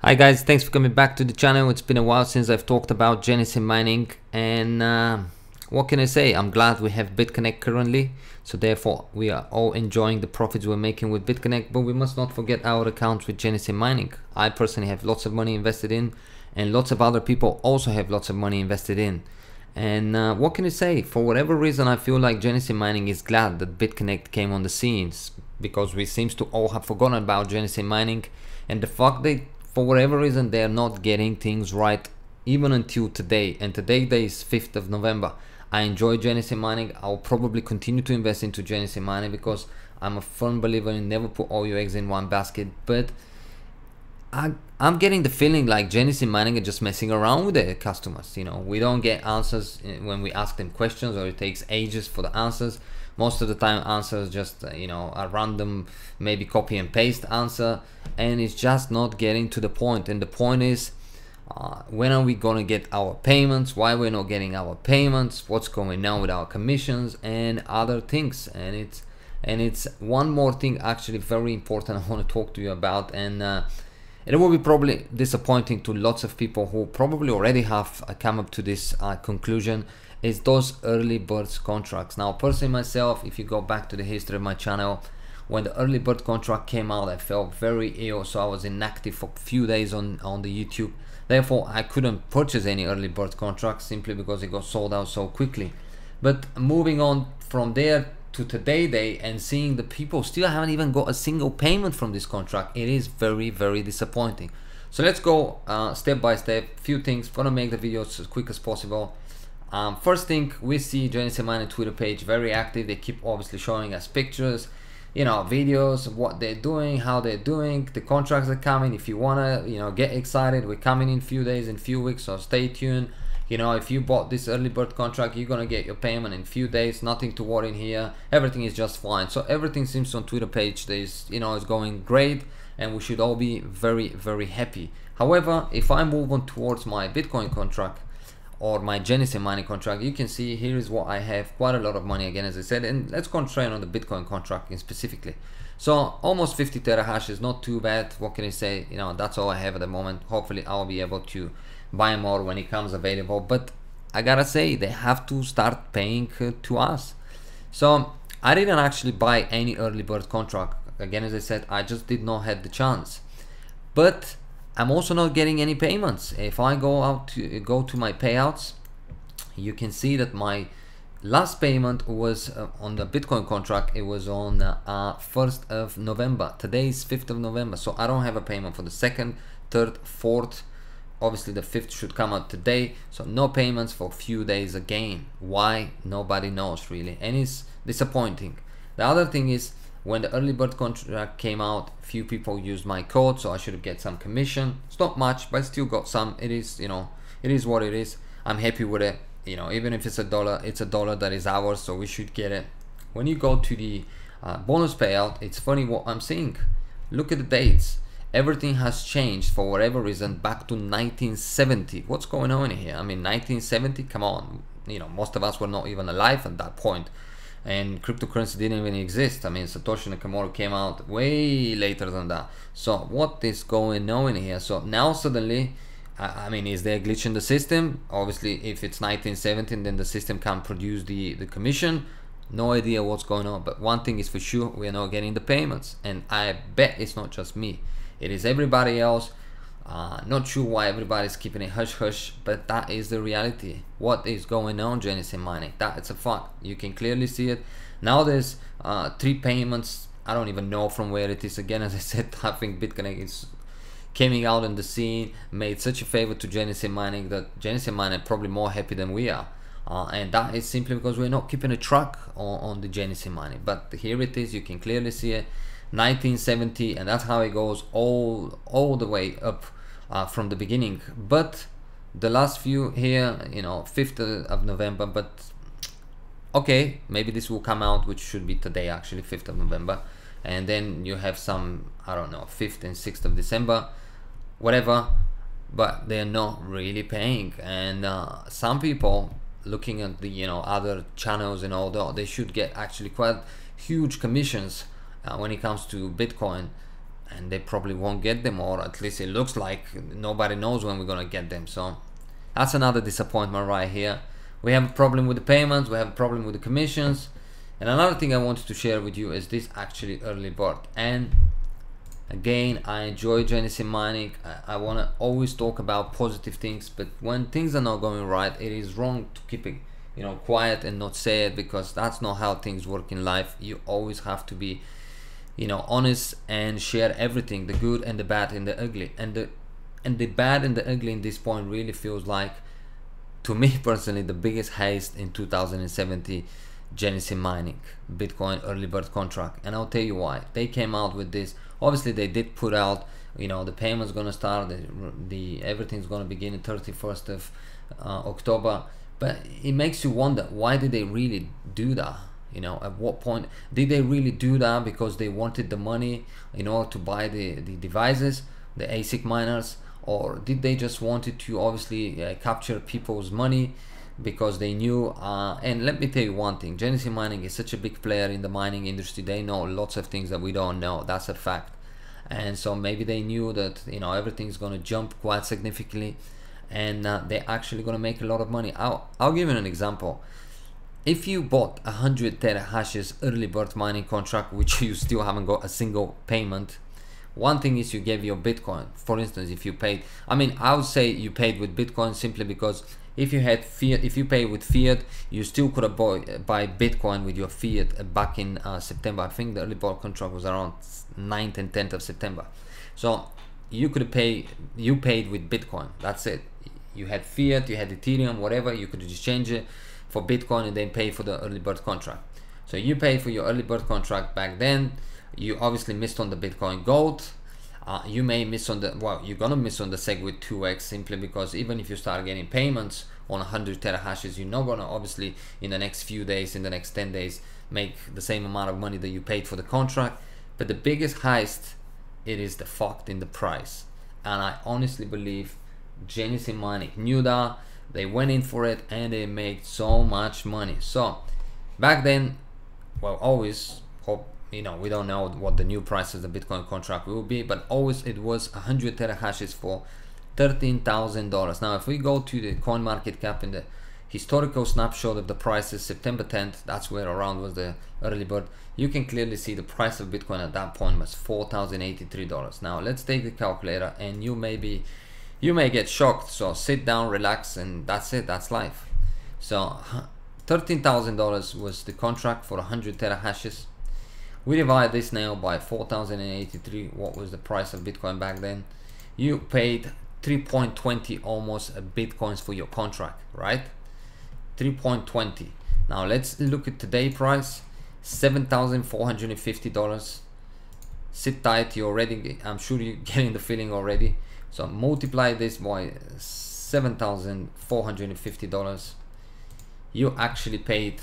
Hi guys, thanks for coming back to the channel. It's been a while since I've talked about Genesis mining, and what can I say? I'm glad we have BitConnect currently, so therefore we are all enjoying the profits we're making with BitConnect, but we must not forget our accounts with Genesis mining. I personally have lots of money invested in, and lots of other people also have lots of money invested in. And what can I say? For whatever reason, I feel like Genesis mining is glad that BitConnect came on the scenes, because we seems to all have forgotten about Genesis mining, and the fact that for whatever reason they're not getting things right even until today, and today is 5th of November. I enjoy Genesis mining. I'll probably continue to invest into Genesis mining because I'm a firm believer in never put all your eggs in one basket, but I'm getting the feeling like Genesis mining are just messing around with their customers. You know, we don't get answers when we ask them questions, or it takes ages for the answers. Most of the time answers just you know, a random maybe copy and paste answer, and it's just not getting to the point. And the point is, when are we gonna get our payments? Why we're not getting our payments? What's going on with our commissions and other things? And it's one more thing actually very important I want to talk to you about, and it will be probably disappointing to lots of people who probably already have come up to this conclusion, is those early birds contracts. Now personally myself, if you go back to the history of my channel, when the early bird contract came out, I felt very ill, so I was inactive for a few days on the YouTube. Therefore I couldn't purchase any early bird contracts simply because it got sold out so quickly. But moving on from there to today day, and seeing the people still haven't even got a single payment from this contract, it is very disappointing. So let's go step by step. Few things, gonna make the videos as quick as possible. First thing, we see Genesis mining Twitter page very active. They keep obviously showing us pictures, you know, videos of what they're doing, how they're doing, the contracts are coming. If you wanna, you know, get excited, we're coming in few days, in few weeks, so stay tuned. You know, if you bought this early bird contract, you're gonna get your payment in few days. Nothing to worry in here. Everything is just fine. So everything seems on Twitter page is, you know, is going great, and we should all be very happy. However, if I move on towards my Bitcoin contract or my Genesis mining contract, you can see here is what I have, quite a lot of money again, as I said. And let's concentrate on the Bitcoin contract specifically. So almost 50 terahash is not too bad. What can I say? You know, that's all I have at the moment. Hopefully I'll be able to buy more when it comes available, but I gotta say, they have to start paying to us. So I didn't actually buy any early bird contract. Again, as I said, I just did not have the chance. But I'm also not getting any payments. If I go to my payouts, you can see that my last payment was on the Bitcoin contract. It was on 1st of November. Today is 5th of November, so I don't have a payment for the 2nd, 3rd, 4th. Obviously the 5th should come out today, so no payments for a few days again. Why? Nobody knows really, and it's disappointing. The other thing is, when the early bird contract came out, few people used my code, so I should get some commission. It's not much, but I still got some. It is, you know, it is what it is. I'm happy with it. You know, even if it's $1, it's $1 that is ours, so we should get it. When you go to the bonus payout, it's funny what I'm seeing. Look at the dates. Everything has changed for whatever reason back to 1970. What's going on here? I mean, 1970, come on. You know, most of us were not even alive at that point, and cryptocurrency didn't even exist. I mean, Satoshi Nakamoto came out way later than that. So what is going on here? So now suddenly, I mean, is there a glitch in the system? Obviously, if it's 1917, then the system can't produce the commission. No idea what's going on, but one thing is for sure, we are not getting the payments, and I bet it's not just me. It is everybody else. Not sure why everybody's keeping it hush hush, but that is the reality. What is going on, Genesis mining? That it's a fact. You can clearly see it. Now there's 3 payments. I don't even know from where it is. Again, as I said, I think BitConnect is coming out on the scene, made such a favor to Genesis mining that Genesis mining are probably more happy than we are. And that is simply because we're not keeping a track on the Genesis mining. But here it is. You can clearly see it. 1970, and that's how it goes all the way up from the beginning. But the last few here, you know, 5th of November, but okay, maybe this will come out, which should be today actually, 5th of November, and then you have some, I don't know, 5th and 6th of December, whatever, but they're not really paying. And some people looking at the, you know, other channels and all that, they should get actually quite huge commissions when it comes to Bitcoin. and they probably won't get them, or at least it looks like nobody knows when we're gonna get them. So that's another disappointment right here. We have a problem with the payments, we have a problem with the commissions. And another thing I wanted to share with you is this actually early bird. And again, I enjoy Genesis mining. I want to always talk about positive things, but when things are not going right, it is wrong to keep it, you know, quiet and not say it, because that's not how things work in life. You always have to be, you know, honest and share everything, the good and the bad and the ugly. And the bad and the ugly in this point really feels like, to me personally, the biggest heist in 2017. Genesis mining, Bitcoin early bird contract. And I'll tell you why. They came out with this. Obviously they did put out, you know, the payment's gonna start, the everything's gonna begin the 31st of October. But it makes you wonder, why did they really do that? You know, at what point did they really do that? Because they wanted the money in order to buy the devices, the ASIC miners, or did they just wanted to obviously capture people's money? Because they knew, and let me tell you one thing, Genesis mining is such a big player in the mining industry. They know lots of things that we don't know. That's a fact. And so maybe they knew that, you know, everything's going to jump quite significantly, and they're actually going to make a lot of money. I'll give you an example. If you bought 100 terahashes early bird mining contract, which you still haven't got a single payment, one thing is you gave your Bitcoin. For instance, if you paid, I mean, I would say you paid with Bitcoin simply because if you had fiat, if you pay with fiat, you still could have buy Bitcoin with your fiat back in September. I think the early bird contract was around 9th and 10th of September. So you could pay, you paid with Bitcoin. That's it. You had fiat, you had Ethereum, whatever. You could just change it for Bitcoin and then pay for the early bird contract. So you paid for your early bird contract back then. You obviously missed on the Bitcoin gold. You may miss on the, well, you're gonna miss on the SegWit 2x simply because even if you start getting payments on 100 terahashes, you're not gonna obviously in the next few days, in the next 10 days, make the same amount of money that you paid for the contract. But the biggest heist, it is the fucked in the price. And I honestly believe Genesis mining knew that, they went in for it, and they made so much money. So back then, well, always hope, you know, we don't know what the new price of the Bitcoin contract will be, but always it was 100 terahashes for $13,000. Now if we go to the coin market cap in the historical snapshot of the prices, September 10th, that's where around was the early bird, you can clearly see the price of Bitcoin at that point was $4,083. Now let's take the calculator, and you may get shocked, so sit down, relax, and that's it, that's life. So $13,000 was the contract for 100 terahashes. We divide this now by 4,083. What was the price of Bitcoin back then? You paid 3.20 almost Bitcoins for your contract, right? 3.20. Now let's look at today's price, $7,450. Sit tight, you already, I'm sure you're getting the feeling already. So multiply this by $7,450. You actually paid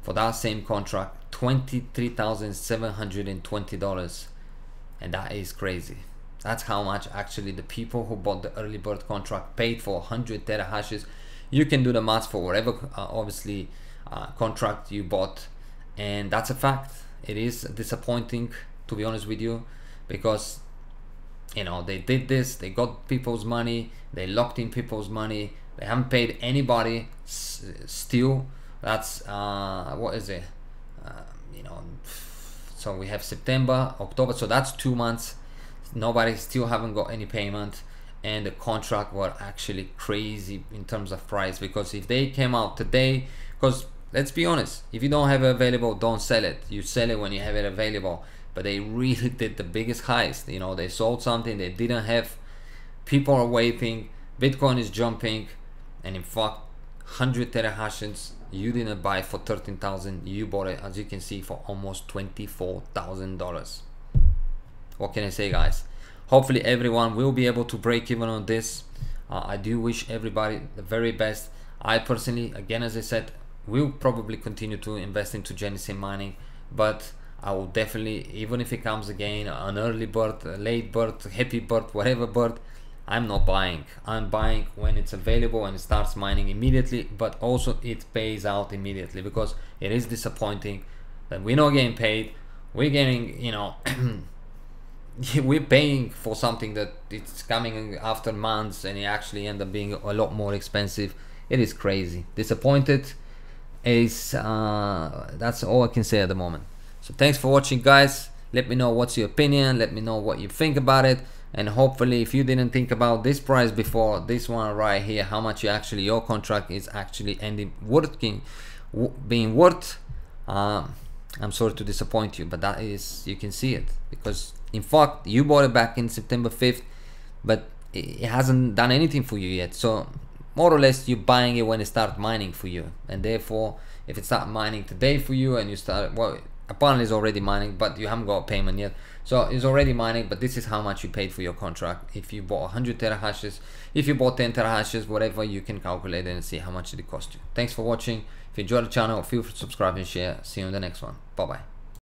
for that same contract $23,720, and that is crazy. That's how much actually the people who bought the early bird contract paid for 100 terahashes. You can do the math for whatever obviously contract you bought, and that's a fact. It is disappointing, to be honest with you, because you know they did this, they got people's money, they locked in people's money, they haven't paid anybody still. That's what is it, you know, so we have September, October, so that's 2 months. Nobody still haven't got any payment, and the contract were actually crazy in terms of price. Because if they came out today, because let's be honest, if you don't have it available, don't sell it. You sell it when you have it available. But they really did the biggest heist. You know, they sold something they didn't have. People are waiting, Bitcoin is jumping, and in fact 100 terahashes you didn't buy for 13,000, you bought it, as you can see, for almost $24,000. What can I say, guys? Hopefully everyone will be able to break even on this. I do wish everybody the very best. I personally, again, as I said, will probably continue to invest into Genesis mining, but I will definitely, even if it comes again an early bird, a late bird, happy bird, whatever bird, I'm not buying. I'm buying when it's available and it starts mining immediately, but also it pays out immediately, because it is disappointing that we're not getting paid. We're getting, you know, we're paying for something that it's coming after months and it actually end up being a lot more expensive. It is crazy. Disappointed is that's all I can say at the moment. So thanks for watching, guys. Let me know what's your opinion, let me know what you think about it, and hopefully if you didn't think about this price before, this one right here, how much your contract is actually being worth, I'm sorry to disappoint you, but that is, you can see it, because in fact you bought it back in September 5th, but it hasn't done anything for you yet. So more or less you're buying it when it starts mining for you, and therefore if it starts mining today for you and you start, well, apparently it's already mining, but you haven't got a payment yet, so it's already mining, but this is how much you paid for your contract. If you bought 100 terahashes, if you bought 10 terahashes, whatever, you can calculate it and see how much it cost you. Thanks for watching. If you enjoyed the channel, feel free to subscribe and share. See you in the next one. Bye bye.